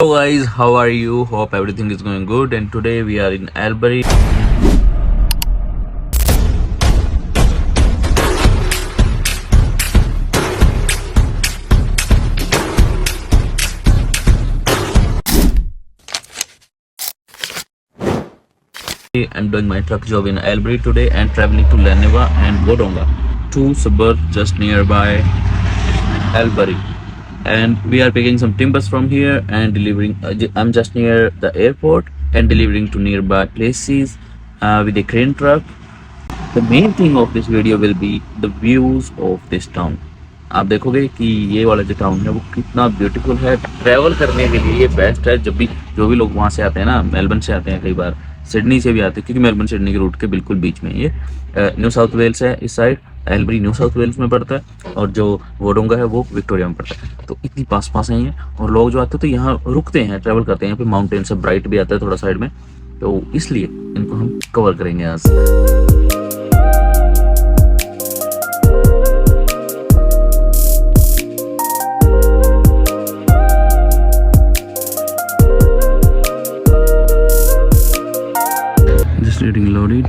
Hello guys, how are you? Hope everything is going good. And today we are in Albury I'm doing my truck job in Albury today and traveling to Leneva and Wodonga, two suburbs just nearby Albury. And we are picking some timbers from here and delivering. I'm just near the airport and delivering to nearby places with a crane truck. The main thing of this video will be the views of this town. आप देखोगे कि ये वाला जो town है वो कितना beautiful है। ट्रैवल करने के लिए ये बेस्ट है। जब भी जो भी लोग वहाँ से आते हैं ना, मेलबर्न से आते हैं, कई बार सिडनी से भी आते हैं, क्योंकि मेलबर्न सिडनी के रूट के बिल्कुल बीच में ये न्यू साउथ वेल्स है। इस side Albury new south Wales में पड़ता है और जो वोडोंगा है वो विक्टोरिया में पड़ता है। तो इतनी पास पास है ये, और लोग जो आते हैं तो यहाँ रुकते हैं, ट्रैवल करते हैं। यहाँ पे माउंटेन से ब्राइट भी आता है थोड़ा साइड में, तो इसलिए इनको हम कवर करेंगे आज। Just getting loaded.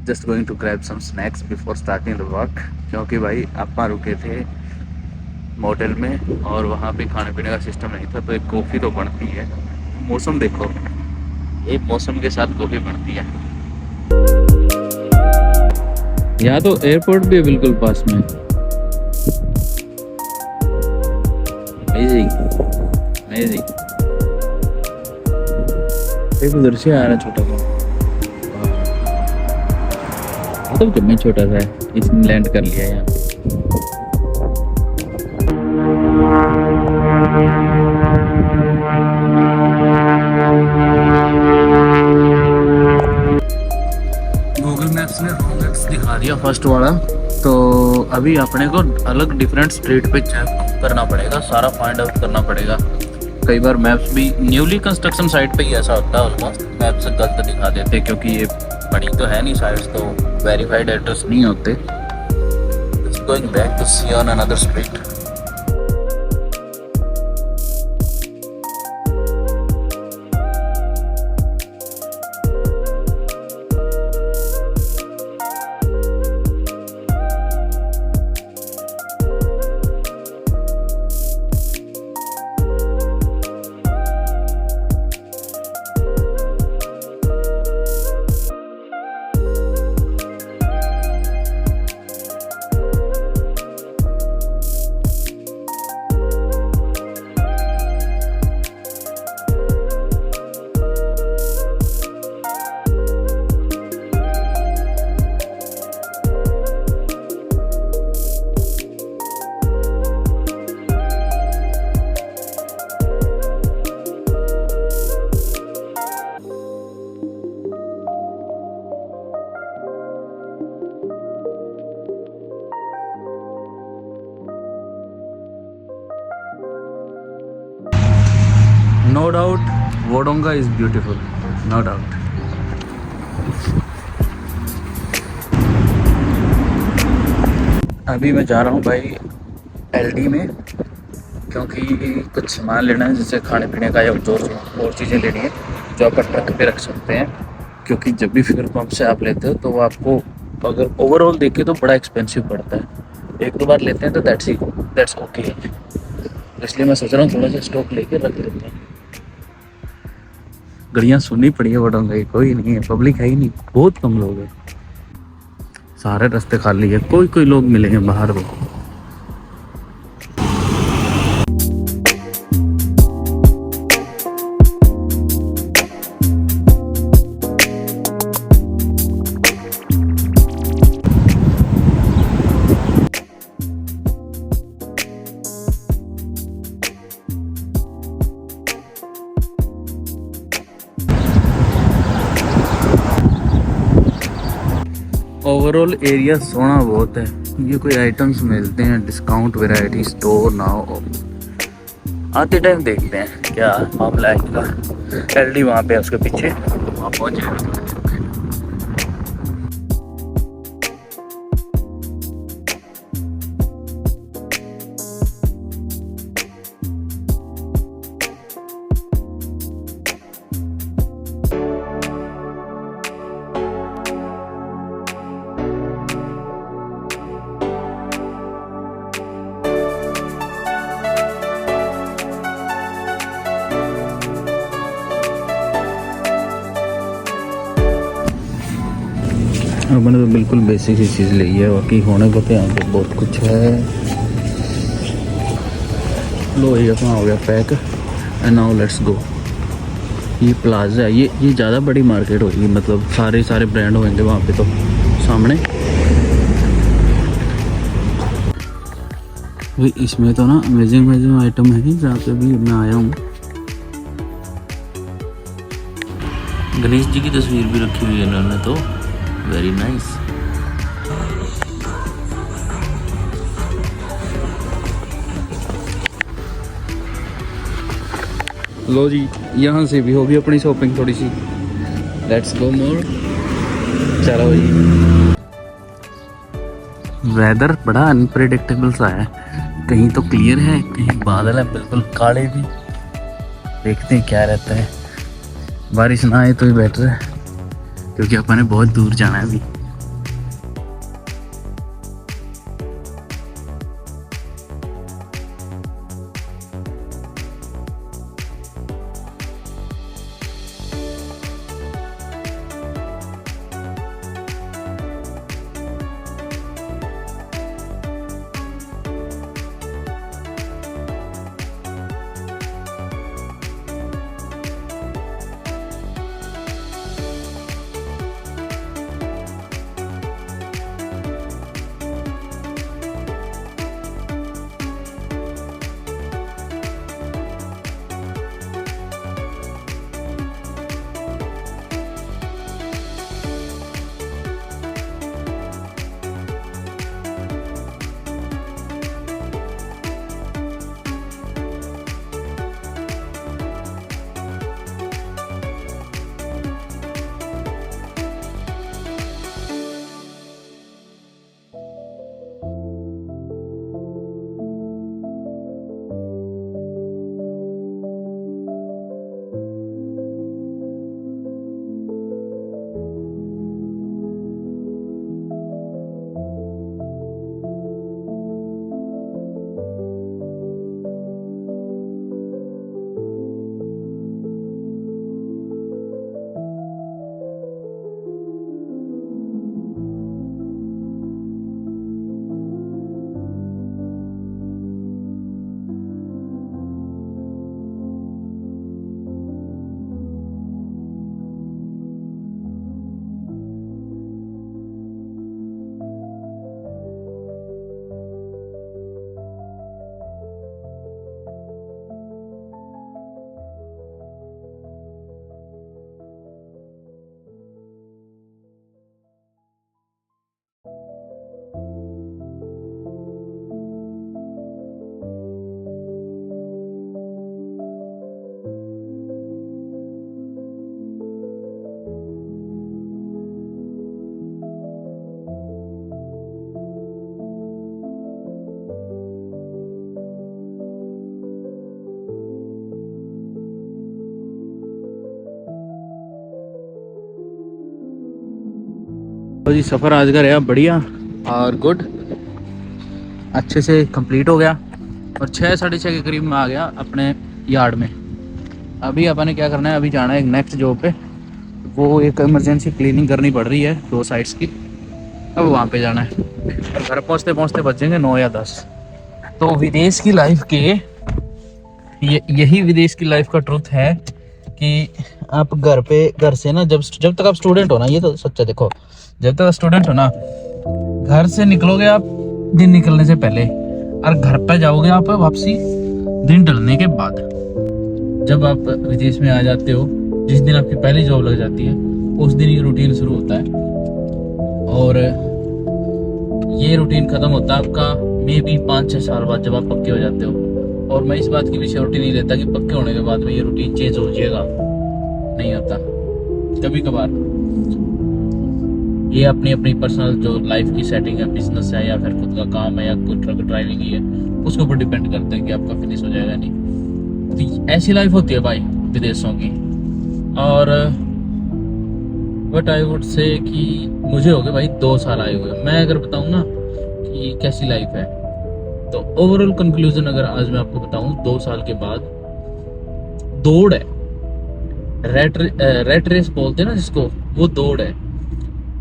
Just going to grab some snacks before starting the work, क्योंकि भाई आप रुके थे मोटेल में और वहाँ पे खाने पीने का सिस्टम नहीं था, तो एक कॉफ़ी तो बनती है। मौसम देखो, एक मौसम के साथ कॉफ़ी बनती है। यहाँ तो एयरपोर्ट भी है बिल्कुल पास में। Amazing amazing. एक उधर से आ रहा छोटा सा, मतलब जब मैं छोटा सा है इसने लैंड कर लिया यहाँ। गूगल मैप्स ने रोलेक्स दिखा दिया फर्स्ट वाला, तो अभी अपने को अलग डिफरेंट स्ट्रीट पे चेक करना पड़ेगा, सारा फाइंड आउट करना पड़ेगा। कई बार मैप्स भी न्यूली कंस्ट्रक्शन साइट पे ही ऐसा होता है, ऑलमोस्ट मैप्स गलत दिखा देते, क्योंकि ये बड़ी तो है नहीं साइट्स, तो वेरीफाइड एड्रेस नहीं होते। Going back to see on another street. No doubt, Wodonga is beautiful. No doubt. अभी मैं जा रहा हूँ भाई एलडी में, क्योंकि कुछ सामान लेना है, जैसे खाने पीने का या जो और चीज़ें लेनी है जो आप ट्रक पे रख सकते हैं। क्योंकि जब भी फ्यूल पंप से आप लेते हो तो वो आपको अगर ओवरऑल देखे तो बड़ा एक्सपेंसिव पड़ता है। एक दो बार लेते हैं तो दैट्स ओके। इसलिए मैं सोच रहा हूँ थोड़ा सा स्टॉक लेके रख लेते हैं। गड़ियाँ सुननी पड़ी है वोडोंगा की, कोई नहीं है, पब्लिक है ही नहीं, बहुत कम लोग हैं, सारे रास्ते खाली है, कोई कोई लोग मिलेंगे बाहर वो। ओवरऑल एरिया सोना बहुत है। ये कोई आइटम्स मिलते हैं डिस्काउंट वैरायटी स्टोर ना हो, आते टाइम देखते हैं क्या मामला है इनका। एलडी वहाँ पे है उसके पीछे, वहाँ पहुँचे। अपने तो बिल्कुल बेसिक सी चीज़ ली है, बाकी होने को तो यहाँ पे बहुत कुछ है। लो ये अपना हो गया pack and now let's go. ये प्लाजा है, ये ज़्यादा बड़ी मार्केट होगी, मतलब सारे ब्रांड होंगे वहाँ पे तो सामने। भाई इसमें तो ना अमेजिंग आइटम है जहाँ पे भी मैं आया हूँ। गणेश जी की तस्वीर भी रखी हुई है इन्होंने तो, वेरी नाइस। लो जी यहाँ से भी होगी अपनी शॉपिंग थोड़ी सी। लेट्स गो मोर। चलो जी। वेदर बड़ा अनप्रेडिक्टेबल सा है, कहीं तो क्लियर है कहीं बादल है बिल्कुल काले भी। देखते हैं क्या रहता है, बारिश ना आए तो ही बेटर है क्योंकि अपन ने बहुत दूर जाना है अभी। तो जी सफ़र आज का रहा बढ़िया और गुड, अच्छे से कंप्लीट हो गया और 6 साढ़े 6 के करीब में आ गया अपने यार्ड में। अभी अपन ने क्या करना है, अभी जाना है एक नेक्स्ट जॉब पे, वो एक इमरजेंसी क्लीनिंग करनी पड़ रही है 2 साइड्स की, अब वहाँ पे जाना है और घर पहुँचते पहुँचते बचेंगे 9 या 10। तो विदेश की लाइफ के यही विदेश की लाइफ का ट्रुथ है कि आप घर से ना जब तक आप स्टूडेंट हो ना, ये तो सच्चा देखो, जब तक स्टूडेंट हो ना घर से निकलोगे आप दिन निकलने से पहले और घर पे जाओगे आप वापसी दिन ढलने के बाद। जब आप विदेश में आ जाते हो, जिस दिन आपकी पहली जॉब लग जाती है उस दिन ये रूटीन शुरू होता है और ये रूटीन खत्म होता है आपका मे बी 5-6 साल बाद जब आप पक्के हो जाते हो। और मैं इस बात की भी श्योरिटी नहीं लेता कि पक्के होने के बाद में ये रूटीन चेंज हो जाएगा, नहीं होता। कभी कभार ये अपनी अपनी पर्सनल जो लाइफ की सेटिंग है, बिजनेस है या फिर खुद का काम है या कोई ट्रक ड्राइविंग ही है, उसके ऊपर डिपेंड करता है कि आपका फिनिश हो जाएगा नहीं। तो ऐसी लाइफ होती है भाई विदेशों की। और बट आई वुड से कि मुझे हो गए भाई 2 साल आए हुए। मैं अगर बताऊँ ना कि कैसी लाइफ है, तो ओवरऑल कंक्लूजन अगर आज मैं आपको बताऊं 2 साल के बाद, दौड़ है, रेट रेस बोलते हैं ना जिसको, वो दौड़ है।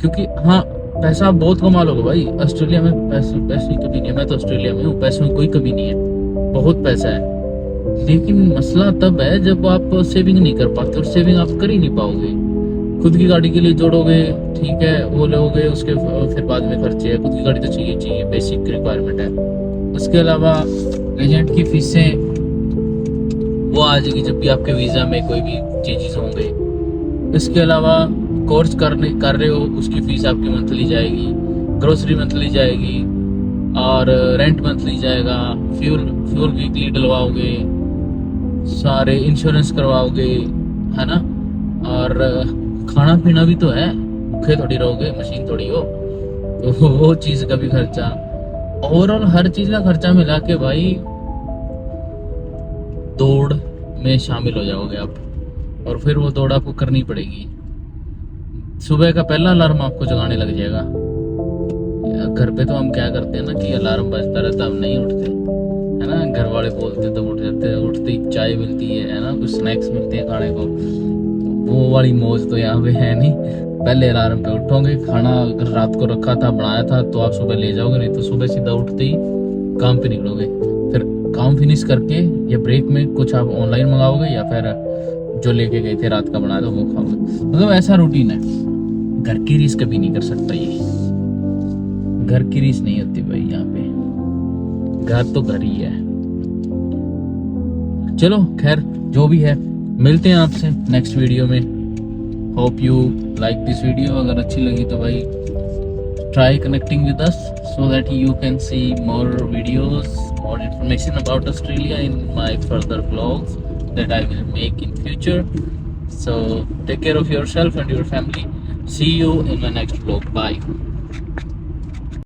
क्योंकि हाँ पैसा आप बहुत कमा लोगे भाई ऑस्ट्रेलिया में। पैसे पैसे की कमी नहीं है, मैं तो ऑस्ट्रेलिया में हूँ, पैसों की कोई कमी नहीं है, बहुत पैसा है। लेकिन मसला तब है जब आप सेविंग नहीं कर पाते, और सेविंग आप कर ही नहीं पाओगे। खुद की गाड़ी के लिए जोड़ोगे, ठीक है, वो लोगे, उसके फिर बाद में खर्चे है। खुद की गाड़ी तो चाहिए चाहिए, बेसिक रिक्वायरमेंट है। उसके अलावा एजेंट की फीसें वो आ जाएगी जब भी आपके वीज़ा में कोई भी चेंजेस होंगे। इसके अलावा कोर्स कर रहे हो, उसकी फीस आपकी मंथली जाएगी, ग्रोसरी मंथली जाएगी, और रेंट मंथली जाएगा, फ्यूल वीकली डलवाओगे, सारे इंश्योरेंस करवाओगे, है ना। और खाना पीना भी तो है, भूखे थोड़ी रहोगे, मशीन थोड़ी हो, तो वो चीज़ का भी खर्चा। ओवरऑल हर चीज़ का खर्चा मिला के भाई दौड़ में शामिल हो जाओगे आप, और फिर वो दौड़ आपको करनी पड़ेगी। सुबह का पहला अलार्म आपको जगाने लग जाएगा। घर पे तो हम क्या करते हैं ना कि अलार्म बजता रहता, हम नहीं उठते, है ना। घर वाले बोलते तो उठ जाते हैं, उठते ही चाय मिलती है ना, कुछ स्नैक्स मिलते हैं खाने को। वो वाली मौज तो यहाँ पे है नहीं। पहले अलार्म पे उठोगे, खाना अगर रात को रखा था, बनाया था, तो आप सुबह ले जाओगे, नहीं तो सुबह सीधा उठते ही काम पे निकलोगे। फिर काम फिनिश करके या ब्रेक में कुछ आप ऑनलाइन मंगाओगे, या फिर जो लेके गए थे रात का बनाया था वो खाओगे। मतलब ऐसा रूटीन है। घर की रीस कभी नहीं कर सकता ये, घर की रीस नहीं होती भाई यहाँ पे। घर तो घर ही है। चलो खैर जो भी है, मिलते हैं आपसे नेक्स्ट वीडियो में। Hope you like this video. अगर अच्छी लगी तो भाई try connecting with us so that you can see more videos, more information about Australia in my further vlogs that I will make in future. So take care of yourself and your family. See you in my next vlog. Bye.